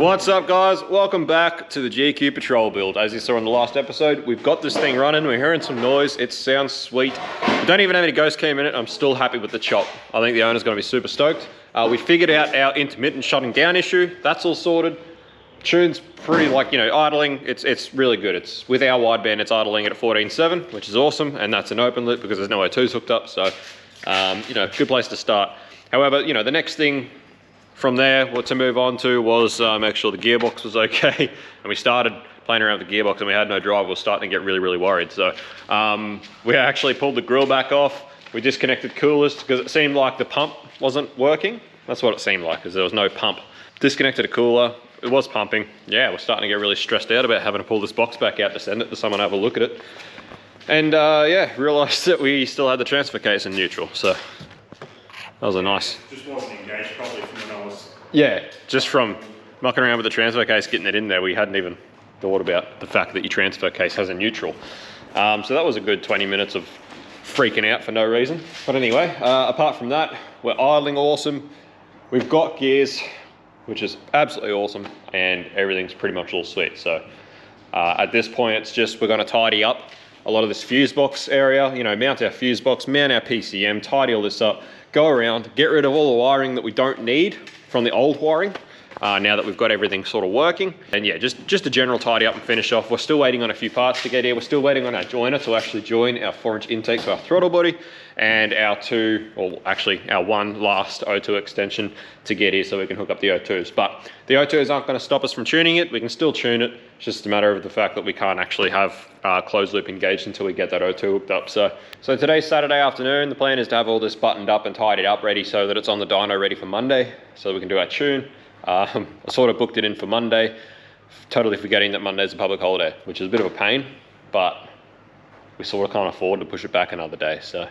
What's up guys, welcome back to the GQ Patrol build. As you saw in the last episode, we've got this thing running, we're hearing some noise, it sounds sweet. We don't even have any ghost cam in it, I'm still happy with the chop. I think the owner's gonna be super stoked. We figured out our intermittent shutting down issue, that's all sorted. Tune's pretty idling, it's really good. It's with our wideband, it's idling at 14.7, which is awesome, and that's an open loop because there's no O2s hooked up, so good place to start. However, the next thing from there, what to move on to was make sure the gearbox was okay. And we started playing around with the gearbox and we had no drive. We were starting to get really, really worried. So we actually pulled the grill back off. We disconnected coolers because it seemed like the pump wasn't working. That's what it seemed like, because there was no pump. Disconnected a cooler, it was pumping. Yeah, we're starting to get really stressed out about having to pull this box back out to send it to someone to have a look at it. And yeah, realized that we still had the transfer case in neutral. So that was a nice. Just wasn't engaged properly from when I was. Yeah, just from mucking around with the transfer case, getting it in there, we hadn't even thought about the fact that your transfer case has a neutral. So that was a good 20 minutes of freaking out for no reason. But anyway, apart from that, we're idling awesome. We've got gears, which is absolutely awesome, and everything's pretty much all sweet. So at this point, it's just we're going to tidy up a lot of this fuse box area, mount our fuse box, mount our PCM, tidy all this up, go around, get rid of all the wiring that we don't need from the old wiring, now that we've got everything sort of working. And yeah, just a general tidy up and finish off. We're still waiting on a few parts to get here. We're still waiting on our joiner to actually join our 4-inch intake to our throttle body, and our our one last O2 extension to get here so we can hook up the O2s. But the O2s aren't going to stop us from tuning it. We can still tune it. It's just a matter of the fact that we can't actually have closed loop engaged until we get that O2 hooked up. So today's Saturday afternoon. The plan is to have all this buttoned up and tidied up ready so that it's on the dyno ready for Monday, so we can do our tune. I sort of booked it in for Monday, totally forgetting that Monday's a public holiday, which is a bit of a pain, but we sort of can't afford to push it back another day. So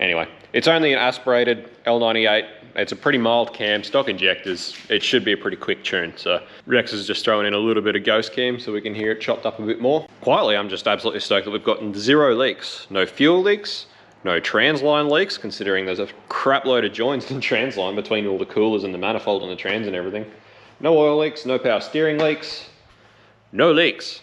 anyway, it's only an aspirated L98. It's a pretty mild cam, stock injectors. It should be a pretty quick tune. So Rex is just throwing in a little bit of ghost cam so we can hear it chopped up a bit more. Quietly, I'm just absolutely stoked that we've gotten 0 leaks. No fuel leaks, no transline leaks, considering there's a crap load of joints in transline between all the coolers and the manifold and the trans and everything. No oil leaks, no power steering leaks, no leaks.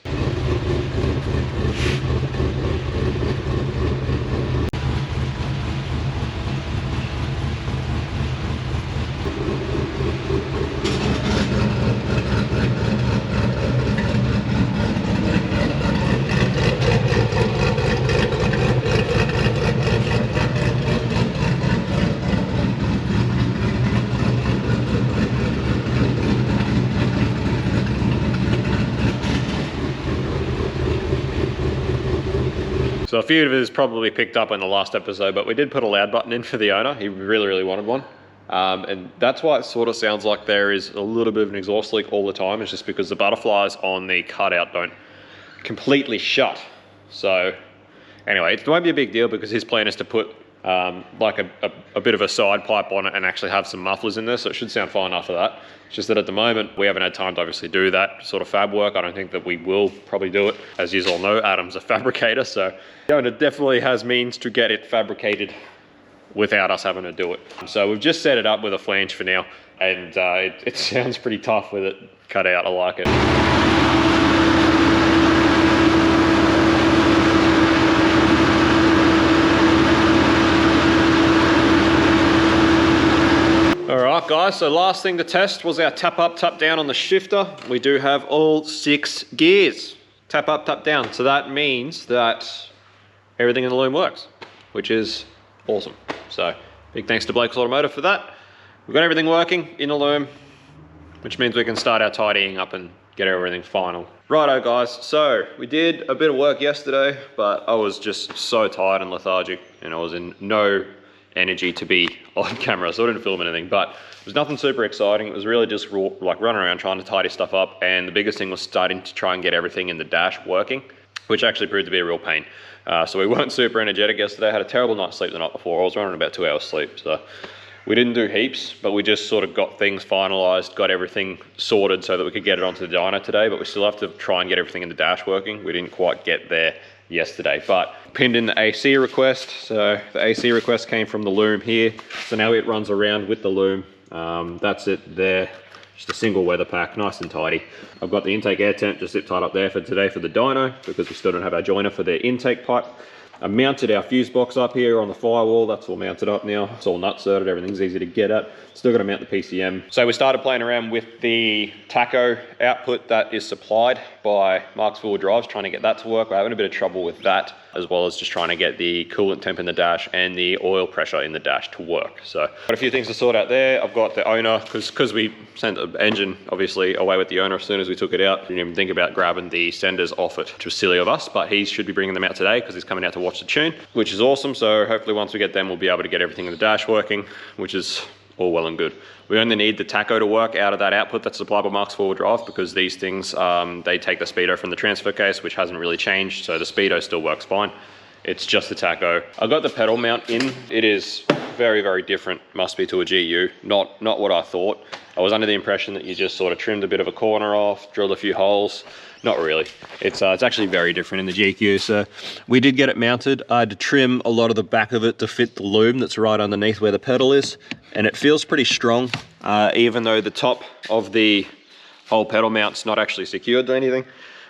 So a few of it is probably picked up in the last episode, but we did put a loud button in for the owner. He really, really wanted one. And that's why it sort of sounds like there is a little bit of an exhaust leak all the time. It's just because the butterflies on the cutout don't completely shut. So anyway, it won't be a big deal because his plan is to put like a bit of a side pipe on it and actually have some mufflers in there, so it should sound fine after that. It's just that at the moment we haven't had time to obviously do that sort of fab work. I don't think that we will probably do it. As you all know, Adam's a fabricator, so it definitely has means to get it fabricated without us having to do it. So we've just set it up with a flange for now, and it sounds pretty tough with it cut out. I like it. Alright guys, so last thing to test was our tap up, tap down on the shifter. We do have all 6 gears. Tap up, tap down. So that means that everything in the loom works, which is awesome. So big thanks to Blake's Automotive for that. We've got everything working in the loom, which means we can start our tidying up and get everything final. Righto guys, so we did a bit of work yesterday, but I was just so tired and lethargic, and I was in no energy to be on camera, so I didn't film anything, but it was nothing super exciting. It was really just like running around trying to tidy stuff up, and the biggest thing was starting to try and get everything in the dash working, which actually proved to be a real pain. So we weren't super energetic yesterday. I had a terrible night's sleep the night before. I was running about 2 hours sleep, so we didn't do heaps, but we just sort of got things finalized, got everything sorted so that we could get it onto the dyno today, but we still have to try and get everything in the dash working. We didn't quite get there yesterday, but pinned in the AC request. So the AC request came from the loom here, so now it runs around with the loom. That's it there. Just a single weather pack, nice and tidy. I've got the intake air tent just zip tied up there for today for the dyno, because we still don't have our joiner for the intake pipe. I mounted our fuse box up here on the firewall. That's all mounted up now. It's all nut-certed, everything's easy to get at. Still got to mount the PCM. So we started playing around with the tacho output that is supplied by Mark's Four-Wheel Drives, trying to get that to work. We're having a bit of trouble with that, as well as just trying to get the coolant temp in the dash and the oil pressure in the dash to work. So got a few things to sort out there. I've got the owner, because we sent the engine obviously away with the owner as soon as we took it out. Didn't even think about grabbing the senders off it, which was silly of us, but he should be bringing them out today because he's coming out to watch the tune, which is awesome. So hopefully once we get them, we'll be able to get everything in the dash working, which is all well and good. We only need the tacho to work out of that output that's supplied by Mark's Four-Wheel Drive, because these things, they take the speedo from the transfer case, which hasn't really changed, so the speedo still works fine. It's just the tacho. I got the pedal mount in. It is very, very different, must be, to a GU. Not what I thought. I was under the impression that you just sort of trimmed a bit of a corner off, drilled a few holes. Not really. It's actually very different in the GQ. So we did get it mounted. I had to trim a lot of the back of it to fit the loom that's right underneath where the pedal is. And it feels pretty strong, even though the top of the whole pedal mount's not actually secured to anything.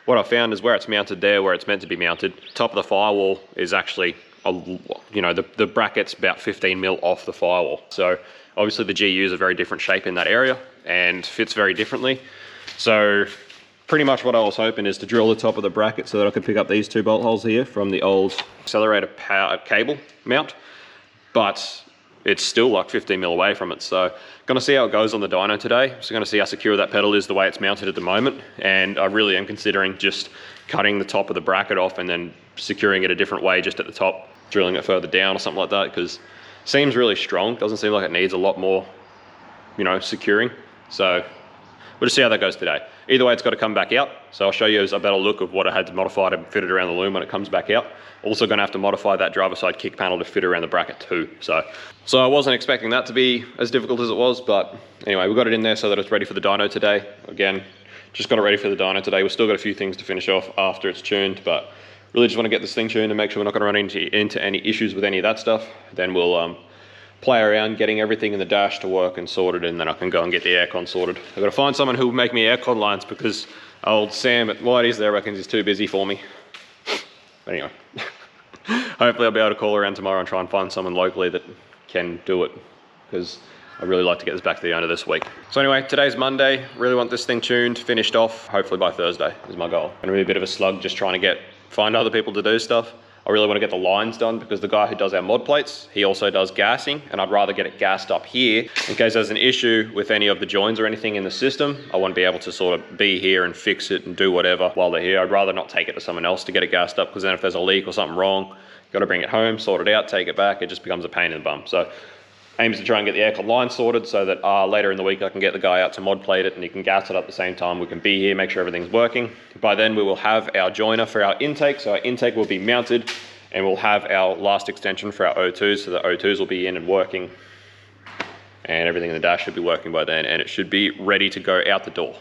What I found is where it's mounted there, where it's meant to be mounted, top of the firewall is actually, you know, the bracket's about 15 mil off the firewall. So obviously the GU is a very different shape in that area and fits very differently. So pretty much what I was hoping is to drill the top of the bracket so that I could pick up these two bolt holes here from the old accelerator power cable mount, but it's still like 15 mil away from it. So gonna see how it goes on the dyno today. So gonna see how secure that pedal is the way it's mounted at the moment. And I really am considering just cutting the top of the bracket off and then securing it a different way just at the top, drilling it further down or something like that, because it seems really strong. Doesn't seem like it needs a lot more, you know, securing. So we'll just see how that goes today. Either way, it's got to come back out. So I'll show you a better look of what I had to modify to fit it around the loom when it comes back out. Also going to have to modify that driver side kick panel to fit around the bracket too. So I wasn't expecting that to be as difficult as it was, but anyway, we got it in there so that it's ready for the dyno today. Again, just got it ready for the dyno today. We've still got a few things to finish off after it's tuned, but really just want to get this thing tuned and make sure we're not going to run into any issues with any of that stuff. Then we'll play around getting everything in the dash to work and sorted, and then I can go and get the aircon sorted. I've got to find someone who will make me aircon lines, because old Sam at Whitey's there reckons he's too busy for me. But anyway, hopefully I'll be able to call around tomorrow and try and find someone locally that can do it, because I'd really like to get this back to the owner this week. So anyway, today's Monday. Really want this thing tuned, finished off, hopefully by Thursday is my goal. Gonna be a bit of a slug just trying to find other people to do stuff. I really want to get the lines done, because the guy who does our mod plates, he also does gassing, and I'd rather get it gassed up here in case there's an issue with any of the joins or anything in the system. I want to be able to sort of be here and fix it and do whatever while they're here. I'd rather not take it to someone else to get it gassed up, because then if there's a leak or something wrong, got to bring it home, sort it out, take it back. It just becomes a pain in the bum. So aim is to try and get the aircon line sorted so that later in the week I can get the guy out to mod plate it and he can gas it up at the same time. We can be here, make sure everything's working. By then we will have our joiner for our intake. So our intake will be mounted, and we'll have our last extension for our O2s, so the O2s will be in and working, and everything in the dash should be working by then, and it should be ready to go out the door.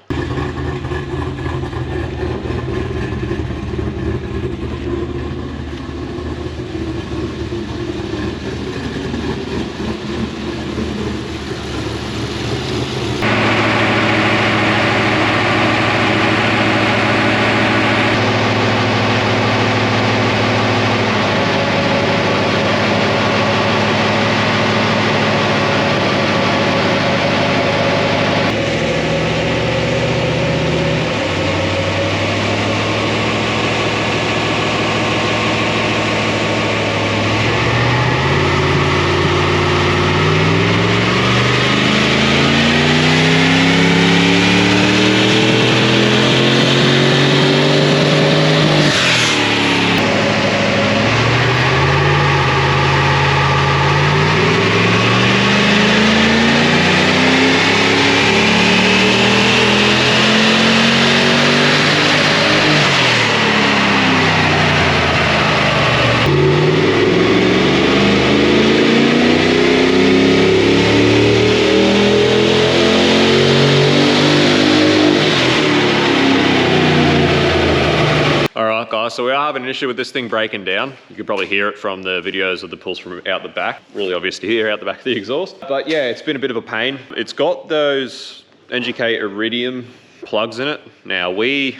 So we are having an issue with this thing breaking down. You could probably hear it from the videos of the pulls from out the back. Really obvious to hear out the back of the exhaust. But yeah, it's been a bit of a pain. It's got those NGK Iridium plugs in it. Now we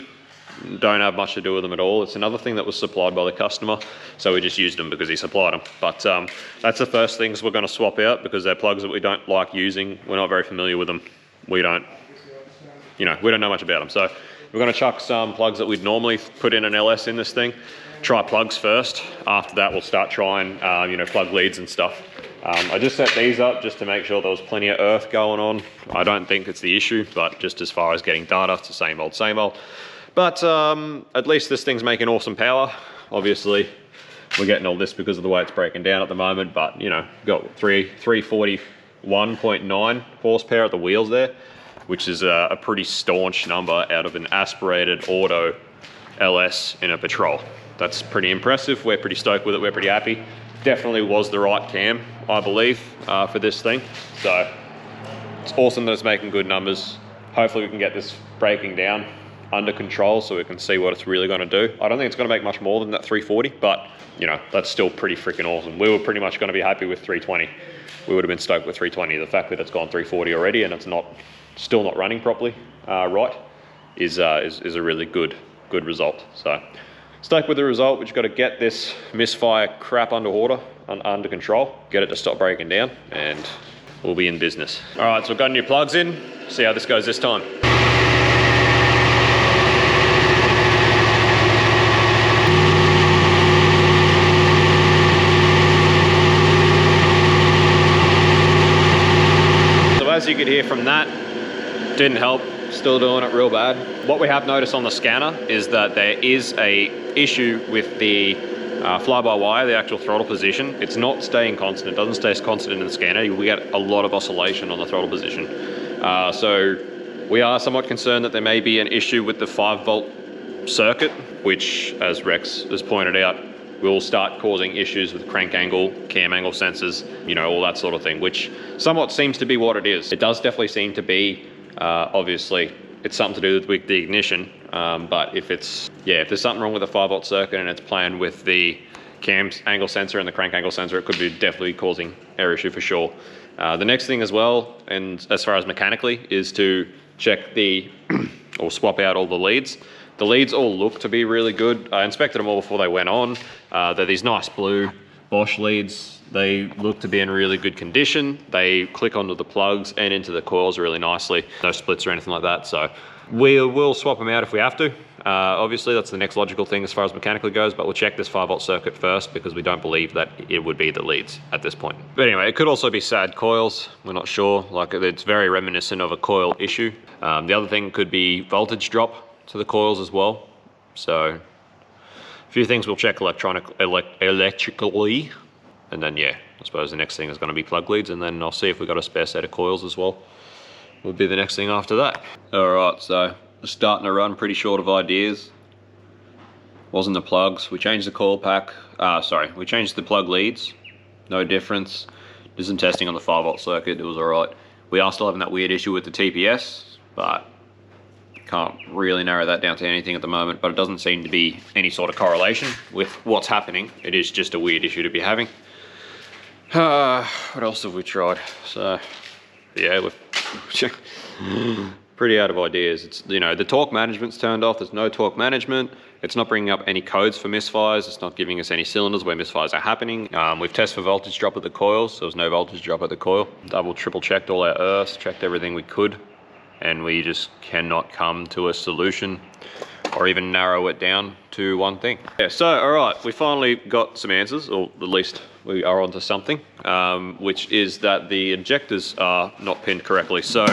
don't have much to do with them at all. It's another thing that was supplied by the customer, so we just used them because he supplied them. But that's the first things we're going to swap out because they're plugs that we don't like using. We're not very familiar with them. We don't know much about them. So we're going to chuck some plugs that we'd normally put in an LS in this thing. Try plugs first. After that, we'll start trying, plug leads and stuff. I just set these up just to make sure there was plenty of earth going on. I don't think it's the issue, but just as far as getting data, it's the same old, same old. But at least this thing's making awesome power. Obviously, we're getting all this because of the way it's breaking down at the moment, but got 341.9 horsepower at the wheels there, which is a pretty staunch number out of an aspirated auto LS in a Patrol. That's pretty impressive. We're pretty stoked with it. We're pretty happy. Definitely was the right cam, I believe, for this thing. So it's awesome that it's making good numbers. Hopefully we can get this breaking down under control so we can see what it's really going to do. I don't think it's going to make much more than that 340, but that's still pretty freaking awesome. We were pretty much going to be happy with 320. We would have been stoked with 320. The fact that it's gone 340 already and it's still not running properly is a really good result. So stoked with the result. We've got to get this misfire crap under control, get it to stop breaking down, and we'll be in business. All right, so we've got new plugs in. See how this goes this time. As you could hear from that, didn't help, still doing it real bad. What we have noticed on the scanner is that there is a issue with the fly-by-wire, the actual throttle position. It's not staying constant, it doesn't stay constant in the scanner. We get a lot of oscillation on the throttle position. So we are somewhat concerned that there may be an issue with the 5-volt circuit, which, as Rex has pointed out, will start causing issues with crank angle, cam angle sensors, all that sort of thing, which somewhat seems to be what it is. It does definitely seem to be, obviously, it's something to do with the ignition, but if there's something wrong with the 5-volt circuit and it's playing with the cam angle sensor and the crank angle sensor, it could be definitely causing error issue for sure. The next thing as well, and as far as mechanically, is to check or swap out all the leads. The leads all look to be really good. I inspected them all before they went on. They're these nice blue Bosch leads. They look to be in really good condition. They click onto the plugs and into the coils really nicely. No splits or anything like that. So we will swap them out if we have to. Obviously, that's the next logical thing as far as mechanically goes, but we'll check this 5-volt circuit first because we don't believe that it would be the leads at this point. But anyway, it could also be sad coils. We're not sure. Like, it's very reminiscent of a coil issue. The other thing could be voltage drop to the coils as well. So a few things we'll check electrically, and then I suppose the next thing is going to be plug leads, and then I'll see if we've got a spare set of coils as well. Would be the next thing after that. All right, so we're starting to run pretty short of ideas. Wasn't the plugs. We changed the coil pack. We changed the plug leads. No difference. Did some testing on the 5-volt circuit. It was all right. We are still having that weird issue with the TPS, but can't really narrow that down to anything at the moment, but it doesn't seem to be any sort of correlation with what's happening. It is just a weird issue to be having. What else have we tried? So, we're pretty out of ideas. It's, the torque management's turned off. There's no torque management. It's not bringing up any codes for misfires. It's not giving us any cylinders where misfires are happening. We've tested for voltage drop at the coils. So there's no voltage drop at the coil. Double, triple checked all our earths, checked everything we could, and we just cannot come to a solution or even narrow it down to one thing. So, all right, we finally got some answers, or at least we are onto something, which is that the injectors are not pinned correctly. So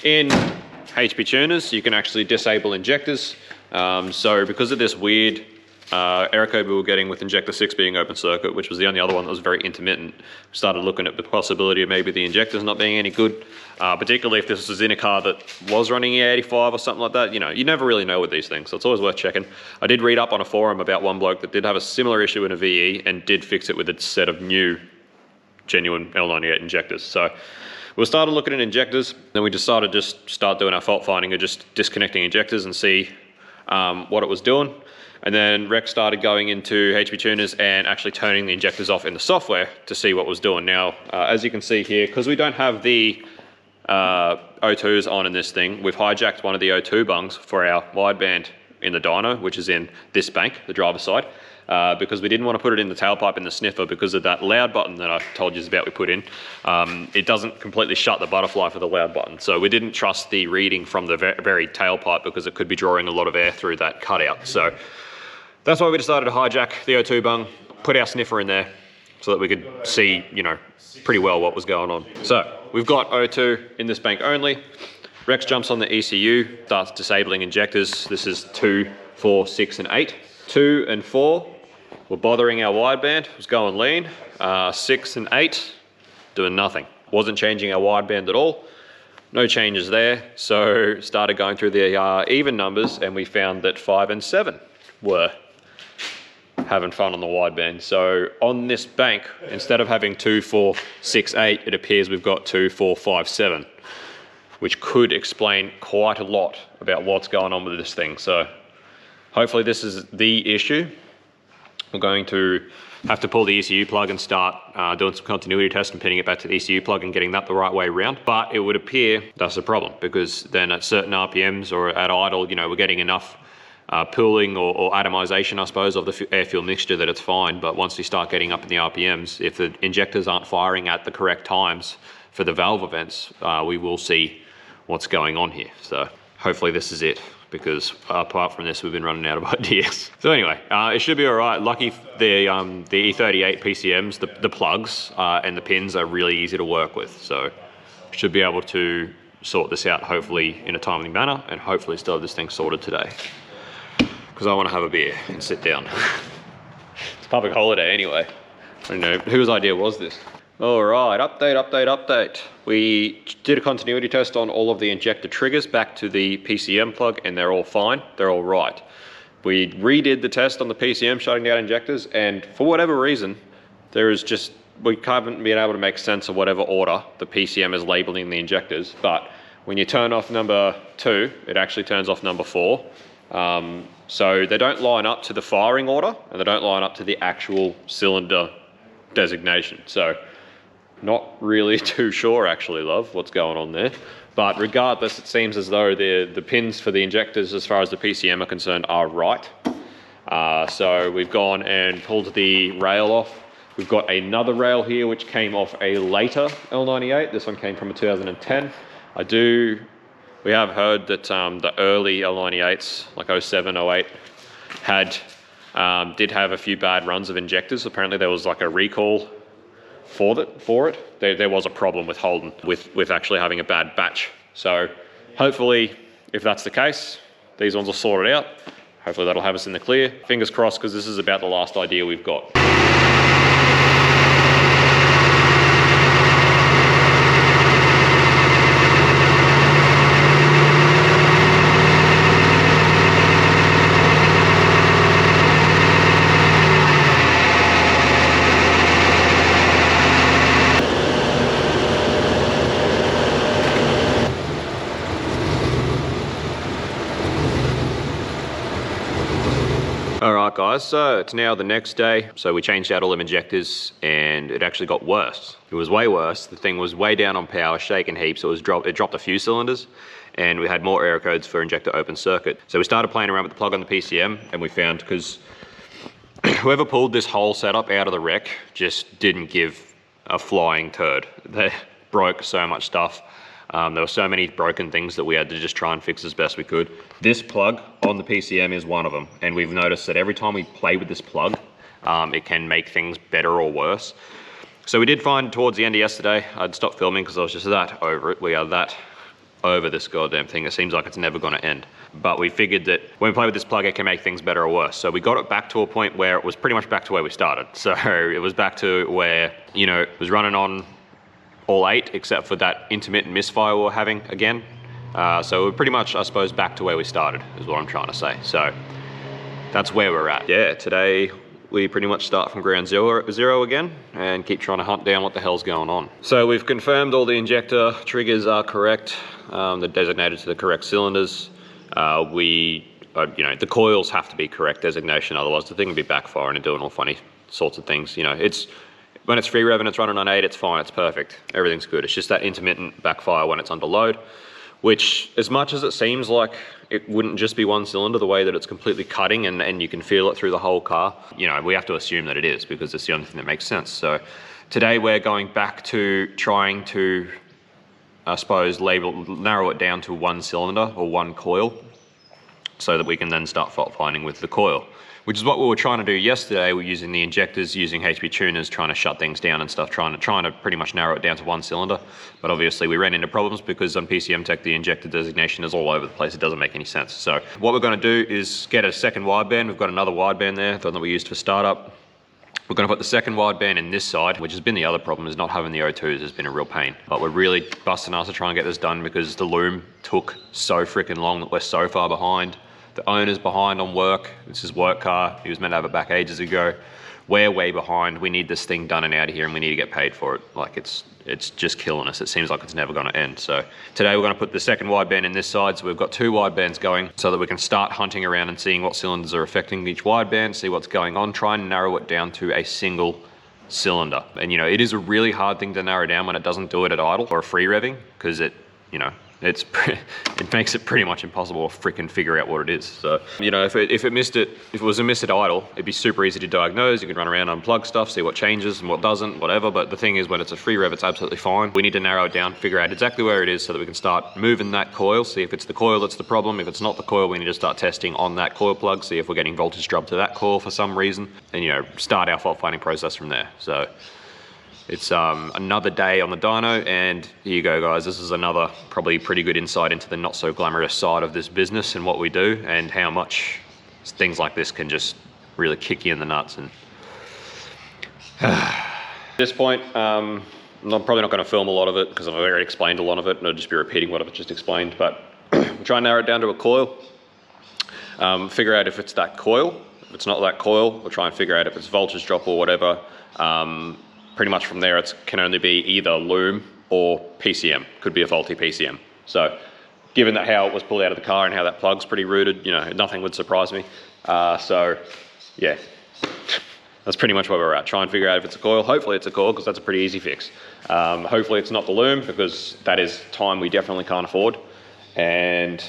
in HP tuners, you can actually disable injectors. So because of this weird error code we were getting with injector 6 being open circuit, which was the only other one that was very intermittent, we started looking at the possibility of maybe the injectors not being any good, particularly if this was in a car that was running E85 or something like that. You never really know with these things, so it's always worth checking. I did read up on a forum about one bloke that did have a similar issue in a VE and did fix it with a set of new genuine L98 injectors. So we started looking at injectors, then we decided to just start doing our fault finding and just disconnecting injectors and see what it was doing. And then Rex started going into HP tuners and actually turning the injectors off in the software to see what was doing. Now, as you can see here, because we don't have the O2s on in this thing. We've hijacked one of the O2 bungs for our wideband in the dyno, which is in this bank, the driver's side, because we didn't want to put it in the tailpipe in the sniffer because of that loud button that I told you about we put in. It doesn't completely shut the butterfly for the loud button. So we didn't trust the reading from the very tailpipe because it could be drawing a lot of air through that cutout. So that's why we decided to hijack the O2 bung, put our sniffer in there so that we could see, you know, pretty well what was going on. So we've got O2 in this bank only. Rex jumps on the ECU, starts disabling injectors. This is 2, 4, 6, and 8. 2 and 4 were bothering our wideband, it was going lean. 6 and 8, doing nothing. Wasn't changing our wideband at all. No changes there. So started going through the even numbers and we found that 5 and 7 were having fun on the wideband. So on this bank, instead of having 2, 4, 6, 8, it appears we've got 2, 4, 5, 7, which could explain quite a lot about what's going on with this thing. So hopefully this is the issue. We're going to have to pull the ECU plug and start doing some continuity tests and pinning it back to the ECU plug and getting that the right way around. But it would appear that's a problem because then at certain RPMs or at idle, you know, we're getting enough pooling or atomization, I suppose, of the air-fuel mixture that it's fine. But once we start getting up in the RPMs, if the injectors aren't firing at the correct times for the valve events, we will see what's going on here. So hopefully this is it, because apart from this, we've been running out of ideas. So anyway, it should be all right. Lucky the E38 PCMs, the plugs and the pins are really easy to work with. So should be able to sort this out hopefully in a timely manner and hopefully still have this thing sorted today. Because I want to have a beer and sit down. It's public holiday anyway. I don't know, whose idea was this? All right, update. We did a continuity test on all of the injector triggers back to the PCM plug and they're all fine, they're all right. We redid the test on the PCM shutting down injectors and for whatever reason, we haven't been able to make sense of whatever order the PCM is labeling the injectors, but when you turn off number 2, it actually turns off number 4. So they don't line up to the firing order and they don't line up to the actual cylinder designation. So not really too sure actually, love, what's going on there. But regardless, it seems as though the pins for the injectors as far as the PCM are concerned are right. So we've gone and pulled the rail off. We've got another rail here which came off a later L98. This one came from a 2010. We have heard that the early L98s, like 07, 08, did have a few bad runs of injectors. Apparently there was like a recall for it. There was a problem with Holden with actually having a bad batch. So hopefully, if that's the case, these ones will sort it out. Hopefully that'll have us in the clear. Fingers crossed, because this is about the last idea we've got. Alright guys, so it's now the next day. So we changed out all them injectors and it actually got worse. It was way worse. The thing was way down on power, shaking heaps. It dropped a few cylinders and we had more error codes for injector open circuit. So we started playing around with the plug on the PCM and we found, because whoever pulled this whole setup out of the wreck just didn't give a flying turd. They broke so much stuff. There were so many broken things that we had to just try and fix as best we could. This plug on the PCM is one of them, and we've noticed that every time we play with this plug, it can make things better or worse. So we did find towards the end of yesterday, I'd stopped filming because I was just that over it. We are that over this goddamn thing. It seems like it's never going to end. But we figured that when we play with this plug, it can make things better or worse. So we got it back to a point where it was pretty much back to where we started. So it was back to where, you know, it was running on all 8 except for that intermittent misfire we were having again. So we're pretty much, I suppose, back to where we started is what I'm trying to say. So that's where we're at. Yeah, today we pretty much start from ground zero again and keep trying to hunt down what the hell's going on. So we've confirmed all the injector triggers are correct. They're designated to the correct cylinders. You know, the coils have to be correct designation, otherwise the thing would be backfiring and doing all funny sorts of things. You know, When it's free rev and it's running on 8, it's fine, it's perfect. Everything's good. It's just that intermittent backfire when it's under load, which as much as it seems like it wouldn't just be one cylinder, the way that it's completely cutting and you can feel it through the whole car, you know, we have to assume that it is because it's the only thing that makes sense. So today we're going back to trying to, I suppose, narrow it down to one cylinder or one coil so that we can then start fault finding with the coil, which is what we were trying to do yesterday. We're using the injectors, using HP tuners, trying to shut things down and stuff, trying to pretty much narrow it down to one cylinder. But obviously we ran into problems because on PCM Tech, the injector designation is all over the place. It doesn't make any sense. So what we're going to do is get a second wideband. We've got another wideband there, the one that we used for startup. We're going to put the second wideband in this side, which has been the other problem, is not having the O2s has been a real pain. But we're really busting us to try and get this done because the loom took so freaking long that we're so far behind. The owner's behind on work. It's his work car. He was meant to have it back ages ago. We're way behind. We need this thing done and out of here and we need to get paid for it. Like it's just killing us. It seems like it's never going to end. So today we're going to put the second wideband in this side. So we've got 2 widebands going so that we can start hunting around and seeing what cylinders are affecting each wideband, see what's going on, try and narrow it down to a single cylinder. And you know, it is a really hard thing to narrow down when it doesn't do it at idle or free revving, because it, you know, it makes it pretty much impossible to freaking figure out what it is. So, you know, if it was a miss at idle, it'd be super easy to diagnose. You can run around, unplug stuff, see what changes and what doesn't, whatever. But the thing is, when it's a free rev, it's absolutely fine. We need to narrow it down, figure out exactly where it is so that we can start moving that coil, see if it's the coil that's the problem. If it's not the coil, we need to start testing on that coil plug, see if we're getting voltage drop to that coil for some reason, and, you know, start our fault finding process from there. So it's another day on the dyno, and here you go, guys. This is another probably pretty good insight into the not so glamorous side of this business and what we do and how much things like this can just really kick you in the nuts. And at this point, I'm probably not going to film a lot of it because I've already explained a lot of it and I'll just be repeating what I've just explained, but we'll try and narrow it down to a coil, figure out if it's that coil. If it's not that coil, we'll try and figure out if it's voltage drop or whatever. Pretty much from there, it can only be either loom or PCM. Could be a faulty PCM. So given that how it was pulled out of the car and how that plug's pretty rooted, you know, nothing would surprise me. So yeah, that's pretty much where we're at. Try and figure out if it's a coil. Hopefully it's a coil because that's a pretty easy fix. Hopefully it's not the loom because that is time we definitely can't afford. And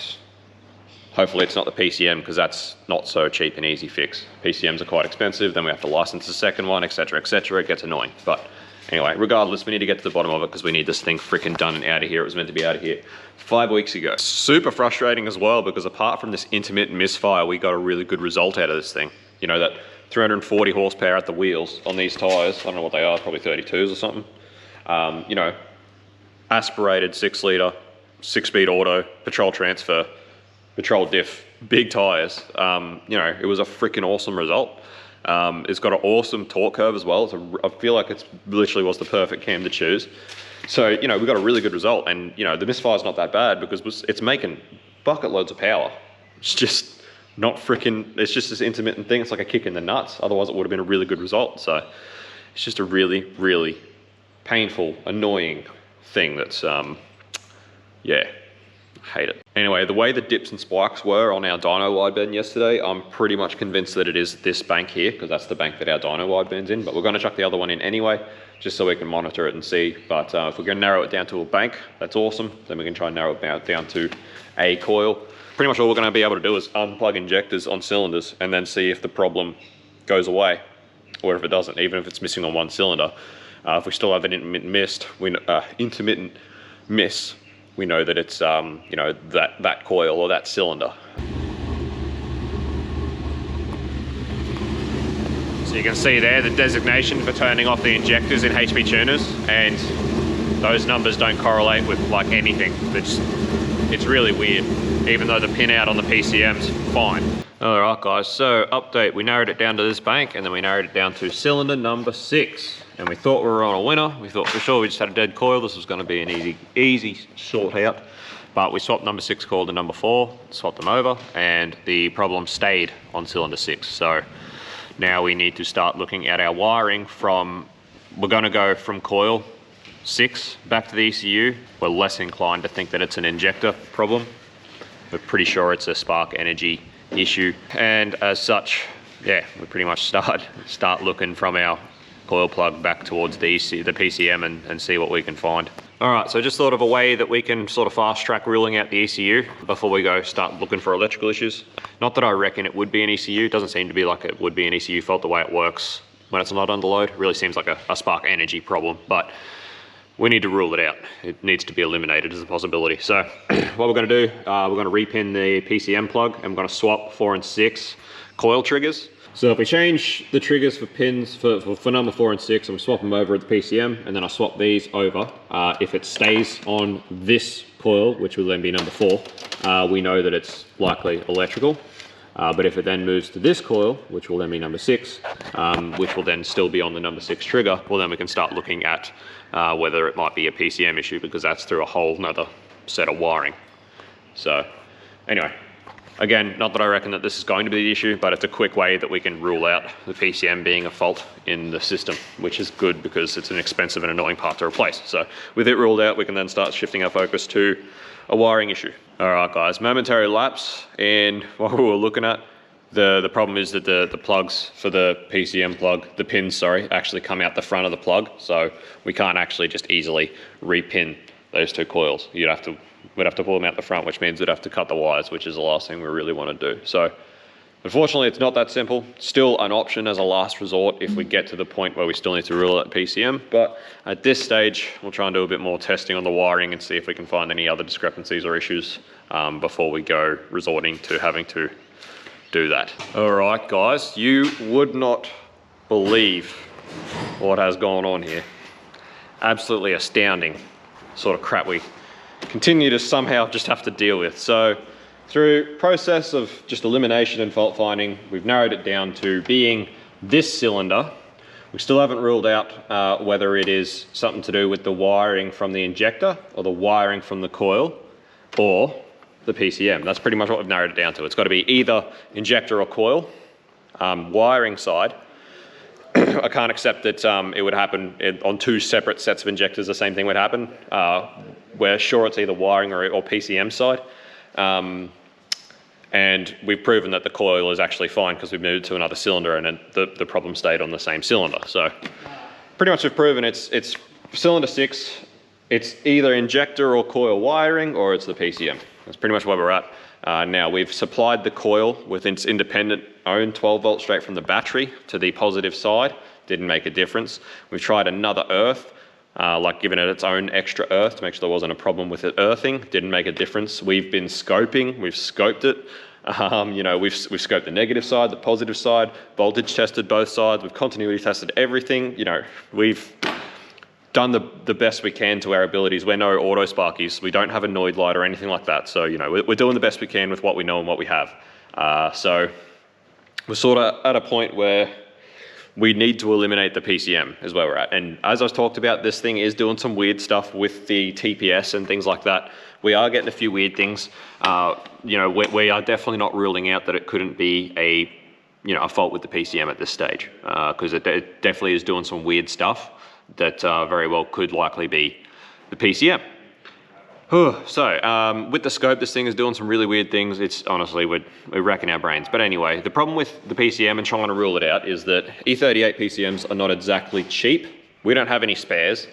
hopefully it's not the PCM because that's not so cheap and easy fix. PCMs are quite expensive, then we have to license the second one, etc., etc. It gets annoying. But anyway, regardless, we need to get to the bottom of it because we need this thing freaking done and out of here. It was meant to be out of here 5 weeks ago. Super frustrating as well because apart from this intermittent misfire, we got a really good result out of this thing. You know, that 340 horsepower at the wheels on these tires, I don't know what they are, probably 32s or something. You know, aspirated 6 litre, 6-speed auto, petrol transfer, petrol diff, big tires. You know, it was a freaking awesome result. It's got an awesome torque curve as well. I feel like it's literally was the perfect cam to choose. So, you know, we got a really good result, and you know, the misfire's not that bad because it's making bucket loads of power. It's just not freaking, it's just this intermittent thing. It's like a kick in the nuts. Otherwise it would have been a really good result. So it's just a really, really painful, annoying thing that's, yeah, hate it. Anyway, the way the dips and spikes were on our dyno wideband yesterday, I'm pretty much convinced that it is this bank here because that's the bank that our dyno wideband's in, but we're going to chuck the other one in anyway just so we can monitor it and see. But if we're going to narrow it down to a bank, that's awesome. Then we can try and narrow it down to a coil. Pretty much all we're going to be able to do is unplug injectors on cylinders and then see if the problem goes away or if it doesn't, even if it's missing on one cylinder. If we still have an intermittent miss, we know that it's, you know, that coil or that cylinder. So you can see there the designation for turning off the injectors in HP tuners, and those numbers don't correlate with like anything. It's really weird, even though the pinout on the PCM's fine. All right, guys, so update, we narrowed it down to this bank and then we narrowed it down to cylinder number 6. And we thought we were on a winner. We thought for sure we just had a dead coil. This was going to be an easy sort out. But we swapped number 6 coil to number 4, swapped them over, and the problem stayed on cylinder 6. So now we need to start looking at our wiring from, we're going to go from coil 6 back to the ECU. We're less inclined to think that it's an injector problem. We're pretty sure it's a spark energy issue. And as such, yeah, we pretty much start looking from our coil plug back towards the PCM and see what we can find. All right, so just thought of a way that we can sort of fast track ruling out the ECU before we go start looking for electrical issues. Not that I reckon it would be an ECU. It doesn't seem to be like it would be an ECU fault the way it works when it's not under load. It really seems like a spark energy problem, but we need to rule it out. It needs to be eliminated as a possibility. So what we're gonna do, we're gonna repin the PCM plug and we're gonna swap 4 and 6 coil triggers. So if we change the triggers for pins for number 4 and 6, and we swap them over at the PCM, and then I swap these over, if it stays on this coil, which will then be number 4, we know that it's likely electrical. But if it then moves to this coil, which will then be number 6, which will then still be on the number 6 trigger, well then we can start looking at whether it might be a PCM issue, because that's through a whole nother set of wiring. So anyway, again, not that I reckon that this is going to be the issue, but it's a quick way that we can rule out the PCM being a fault in the system, which is good because it's an expensive and annoying part to replace. So with it ruled out, we can then start shifting our focus to a wiring issue. All right, guys, momentary lapse in what we were looking at. The problem is that the plugs for the PCM plug, the pins, sorry, actually come out the front of the plug. So we can't actually just easily repin those 2 coils. We'd have to pull them out the front, which means we'd have to cut the wires, which is the last thing we really want to do. So unfortunately, it's not that simple. Still an option as a last resort if we get to the point where we still need to rule out PCM. But at this stage, we'll try and do a bit more testing on the wiring and see if we can find any other discrepancies or issues before we go resorting to having to do that. All right, guys, you would not believe what has gone on here. Absolutely astounding sort of crap we continue to somehow just have to deal with. So through process of just elimination and fault finding, we've narrowed it down to being this cylinder. We still haven't ruled out whether it is something to do with the wiring from the injector or the wiring from the coil or the PCM. That's pretty much what we've narrowed it down to. It's got to be either injector or coil. Wiring side, I can't accept that it would happen on 2 separate sets of injectors. The same thing would happen. We're sure it's either wiring or PCM side. And we've proven that the coil is actually fine because we've moved to another cylinder and the problem stayed on the same cylinder. So pretty much we've proven it's cylinder 6, it's either injector or coil wiring or it's the PCM. That's pretty much where we're at. Now we've supplied the coil with its independent own 12 volt straight from the battery to the positive side. Didn't make a difference. We've tried another earth, like giving it its own extra earth to make sure there wasn't a problem with it earthing. Didn't make a difference. We've been scoping, we've scoped it. You know, we've scoped the negative side, the positive side, voltage tested both sides, we've continuity tested everything. You know, we've done the best we can to our abilities. We're no auto sparkies. We don't have a Noid light or anything like that. So, you know, we're doing the best we can with what we know and what we have. So we're sort of at a point where we need to eliminate the PCM is where we're at. And as I've talked about, this thing is doing some weird stuff with the TPS and things like that. We are getting a few weird things. You know, we are definitely not ruling out that it couldn't be a fault with the PCM at this stage, because it definitely is doing some weird stuff that very well could likely be the PCM. So with the scope, this thing is doing some really weird things. It's honestly, we're racking our brains. But anyway, the problem with the PCM and trying to rule it out is that E38 PCMs are not exactly cheap. We don't have any spares.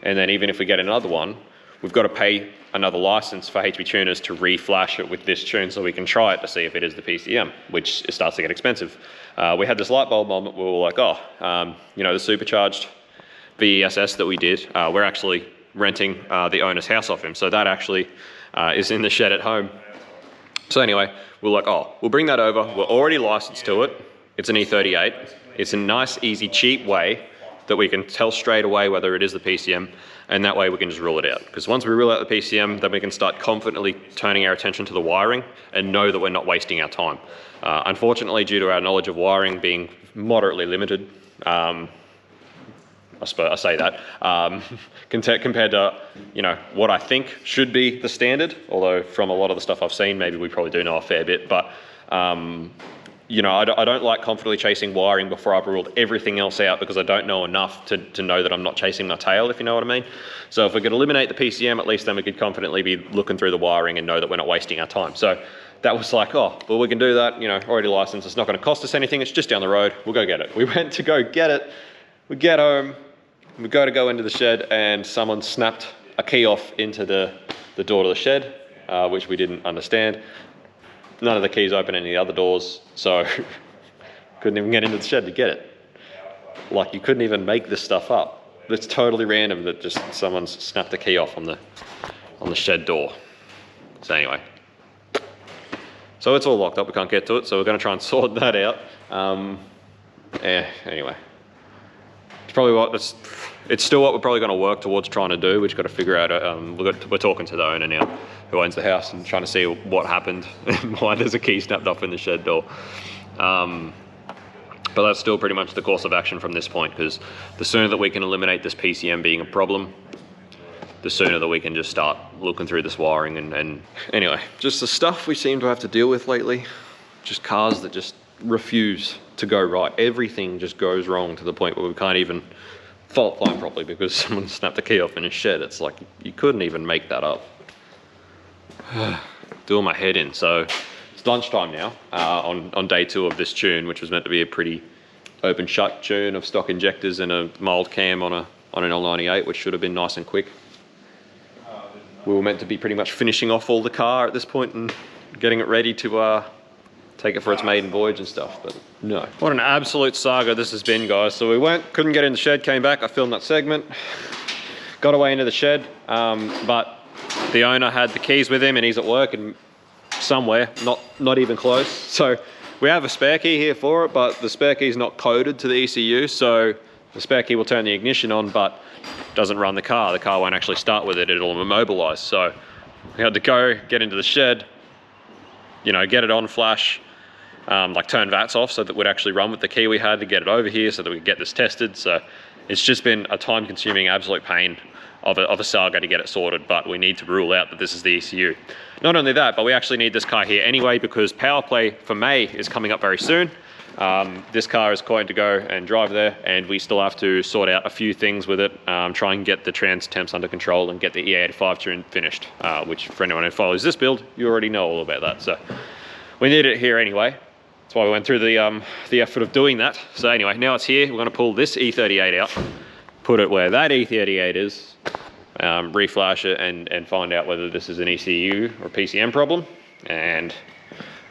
And then even if we get another one, we've got to pay another license for HB tuners to re-flash it with this tune so we can try it to see if it is the PCM, which starts to get expensive. We had this light bulb moment where we were like, you know, the supercharged VESS that we did, we're actually renting the owner's house off him. So that actually is in the shed at home. So anyway, we're like, we'll bring that over. We're already licensed to it. It's an E38. It's a nice, easy, cheap way that we can tell straight away whether it is the PCM, and that way we can just rule it out. Because once we rule out the PCM, then we can start confidently turning our attention to the wiring and know that we're not wasting our time. Unfortunately, due to our knowledge of wiring being moderately limited, I suppose I say that, compared to, you know, what I think should be the standard, although from a lot of the stuff I've seen, maybe we probably do know a fair bit, but, you know, I don't like confidently chasing wiring before I've ruled everything else out, because I don't know enough to know that I'm not chasing my tail, if you know what I mean. So if we could eliminate the PCM, at least then we could confidently be looking through the wiring and know that we're not wasting our time. So that was like, well, we can do that, you know, already licensed, it's not going to cost us anything, it's just down the road, we'll go get it. We went to go get it. We get home, we go into the shed, and someone snapped a key off into the door to the shed, which we didn't understand. None of the keys open any other doors, so couldn't even get into the shed to get it. Like, you couldn't even make this stuff up. It's totally random that just someone's snapped the key off on the shed door. So anyway, so it's all locked up, we can't get to it, so we're gonna try and sort that out. Anyway, it's probably it's still what we're probably gonna work towards trying to do. We've got to figure out, we're talking to the owner now, who owns the house, and trying to see what happened and why there's a key snapped off in the shed door. But that's still pretty much the course of action from this point, because the sooner that we can eliminate this PCM being a problem, the sooner that we can just start looking through this wiring and anyway, just the stuff we seem to have to deal with lately. Just cars that just refuse to go right. Everything just goes wrong to the point where we can't even fault find properly because someone snapped the key off in a shed. It's like, you couldn't even make that up. Doing my head in. So it's lunchtime now, on day 2 of this tune, which was meant to be a pretty open shut tune of stock injectors and a mild cam on an L98, which should have been nice and quick. We were meant to be pretty much finishing off all the car at this point and getting it ready to take it for its maiden voyage and stuff, but no. What an absolute saga this has been, guys. So we couldn't get in the shed, came back, I filmed that segment, got away into the shed, but the owner had the keys with him and he's at work and somewhere, not even close. So we have a spare key here for it, but the spare key is not coded to the ECU, so the spare key will turn the ignition on, but doesn't run the car. The car won't actually start with it, it'll immobilize. So we had to go, get into the shed, you know, get it on flash, like turn VATs off so that it would actually run with the key we had to get it over here so that we could get this tested. So it's just been a time consuming absolute pain of a saga to get it sorted, but we need to rule out that this is the ECU. Not only that, but we actually need this car here anyway because power play for May is coming up very soon. This car is going to go and drive there, and we still have to sort out a few things with it, try and get the trans temps under control and get the E85 tune finished, which for anyone who follows this build, you already know all about that. So we need it here anyway. That's why we went through the effort of doing that. So anyway, now it's here. We're going to pull this E38 out, put it where that E38 is, reflash it and find out whether this is an ECU or PCM problem. And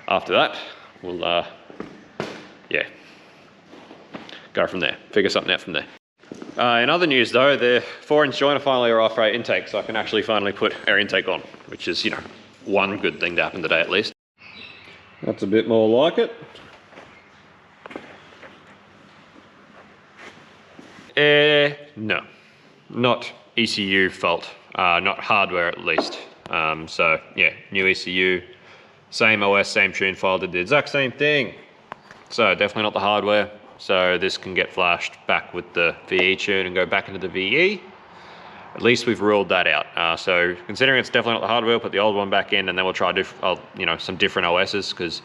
after that, we'll go from there, figure something out from there. In other news though, the 4-inch joiner finally arrived for our intake, so I can actually finally put our intake on, which is, you know, one good thing to happen today at least. That's a bit more like it. No, not ECU fault, not hardware at least. So yeah, new ECU, same OS, same tune file, did the exact same thing. So definitely not the hardware. So this can get flashed back with the VE tune and go back into the VE. At least we've ruled that out. So considering it's definitely not the hardware, we'll put the old one back in and then we'll try some different OSs, because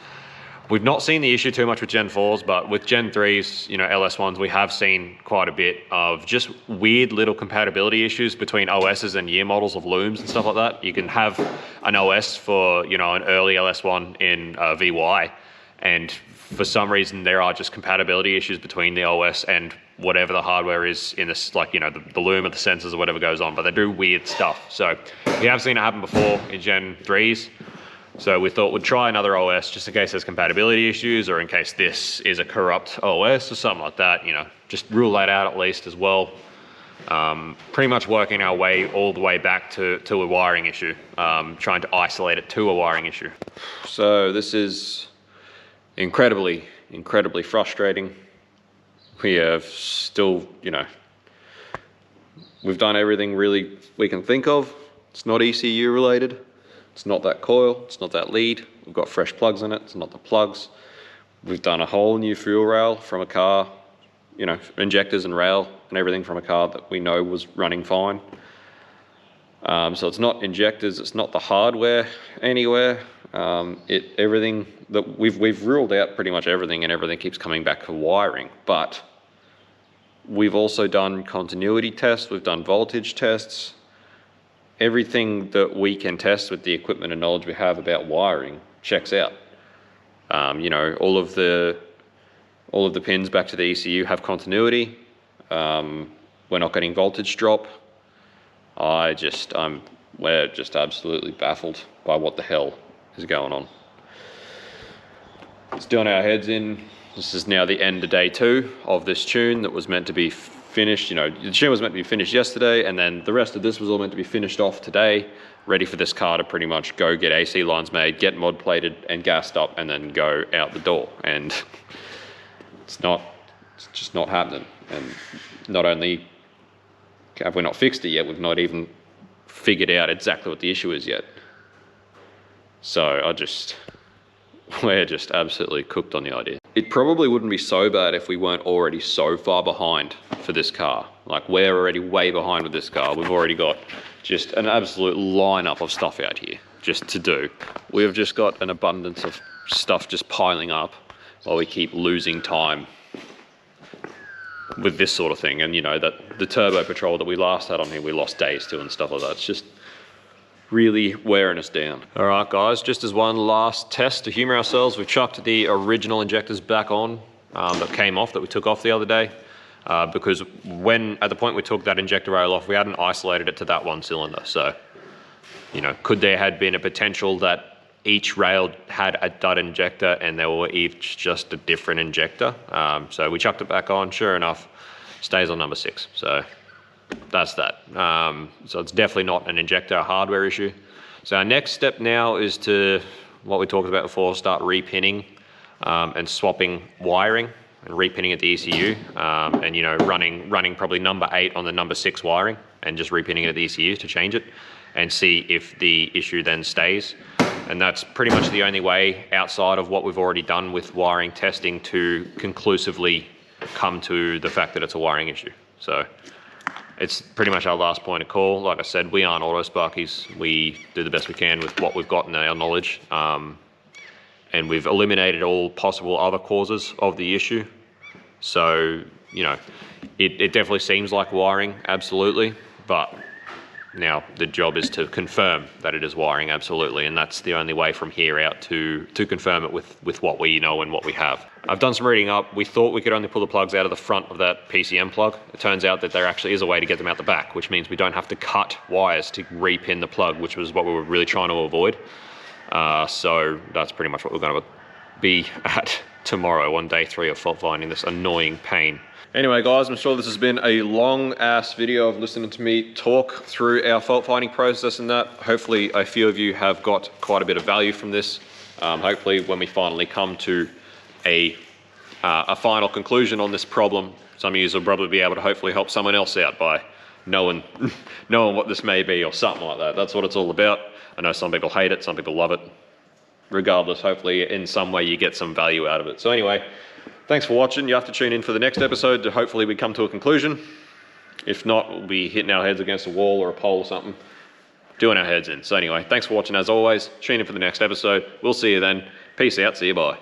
we've not seen the issue too much with Gen 4s, but with Gen 3s, you know, LS1s, we have seen quite a bit of just weird little compatibility issues between OSs and year models of looms and stuff like that. You can have an OS for, you know, an early LS1 in VY, and for some reason there are just compatibility issues between the OS and whatever the hardware is in this, like, you know, the loom or the sensors or whatever goes on, but they do weird stuff. So we have seen it happen before in Gen 3s. So we thought we'd try another OS just in case there's compatibility issues, or in case this is a corrupt OS or something like that, you know, just rule that out at least as well. Pretty much working our way all the way back to a wiring issue, trying to isolate it to a wiring issue. So this is incredibly frustrating. We have still, you know, we've done everything really we can think of. It's not ECU related. It's not that coil, it's not that lead. We've got fresh plugs in it, it's not the plugs. We've done a whole new fuel rail from a car, you know, injectors and rail and everything from a car that we know was running fine. So it's not injectors, it's not the hardware anywhere. Everything that we've ruled out pretty much everything, and everything keeps coming back to wiring. But we've also done continuity tests, we've done voltage tests. Everything that we can test with the equipment and knowledge we have about wiring checks out. You know, all of the pins back to the ECU have continuity. We're not getting voltage drop. We're just absolutely baffled by what the hell is going on. It's doing our heads in. This is now the end of day 2 of this tune that was meant to be finished. You know, the tune was meant to be finished yesterday, and then the rest of this was all meant to be finished off today, ready for this car to pretty much go get AC lines made, get mod plated and gassed up, and then go out the door. And it's just not happening. And not only have we not fixed it yet, we've not even figured out exactly what the issue is yet. So we're just absolutely cooked on the idea. It probably wouldn't be so bad if we weren't already so far behind for this car. Like, we're already way behind with this car. We've already got just an absolute lineup of stuff out here just to do. We've just got an abundance of stuff just piling up while we keep losing time with this sort of thing. And you know, that the turbo patrol that we last had on here, we lost days to and stuff like that. It's just really wearing us down. All right, guys, just as one last test to humor ourselves, we've chucked the original injectors back on that came off, that we took off the other day, because at the point we took that injector rail off, we hadn't isolated it to that one cylinder. So, you know, could there had been a potential that each rail had a dud injector and they were each just a different injector? So we chucked it back on, sure enough, stays on number 6. So that's that. So it's definitely not an injector hardware issue. So our next step now is to, what we talked about before, start repinning and swapping wiring and repinning at the ECU, and you know, running probably number 8 on the number 6 wiring and just repinning it at the ECU to change it and see if the issue then stays. And that's pretty much the only way outside of what we've already done with wiring testing to conclusively come to the fact that it's a wiring issue. So it's pretty much our last point of call. Like I said, we aren't auto sparkies. We do the best we can with what we've got in our knowledge. And we've eliminated all possible other causes of the issue. So, you know, it definitely seems like wiring, absolutely. But now the job is to confirm that it is wiring, absolutely. And that's the only way from here out to confirm it with what we know and what we have. I've done some reading up. We thought we could only pull the plugs out of the front of that PCM plug. It turns out that there actually is a way to get them out the back, which means we don't have to cut wires to repin the plug, which was what we were really trying to avoid. So that's pretty much what we're going to be at tomorrow on day 3 of fault finding, this annoying pain. Anyway, guys, I'm sure this has been a long ass video of listening to me talk through our fault finding process and that. Hopefully a few of you have got quite a bit of value from this. Hopefully when we finally come to a final conclusion on this problem, some of you will probably be able to hopefully help someone else out by knowing what this may be or something like that. That's what it's all about. I know some people hate it, some people love it. Regardless, hopefully in some way you get some value out of it. So anyway, thanks for watching. You have to tune in for the next episode to hopefully we come to a conclusion. If not, we'll be hitting our heads against a wall or a pole or something, doing our heads in. So anyway, thanks for watching as always. Tune in for the next episode. We'll see you then. Peace out. See you. Bye.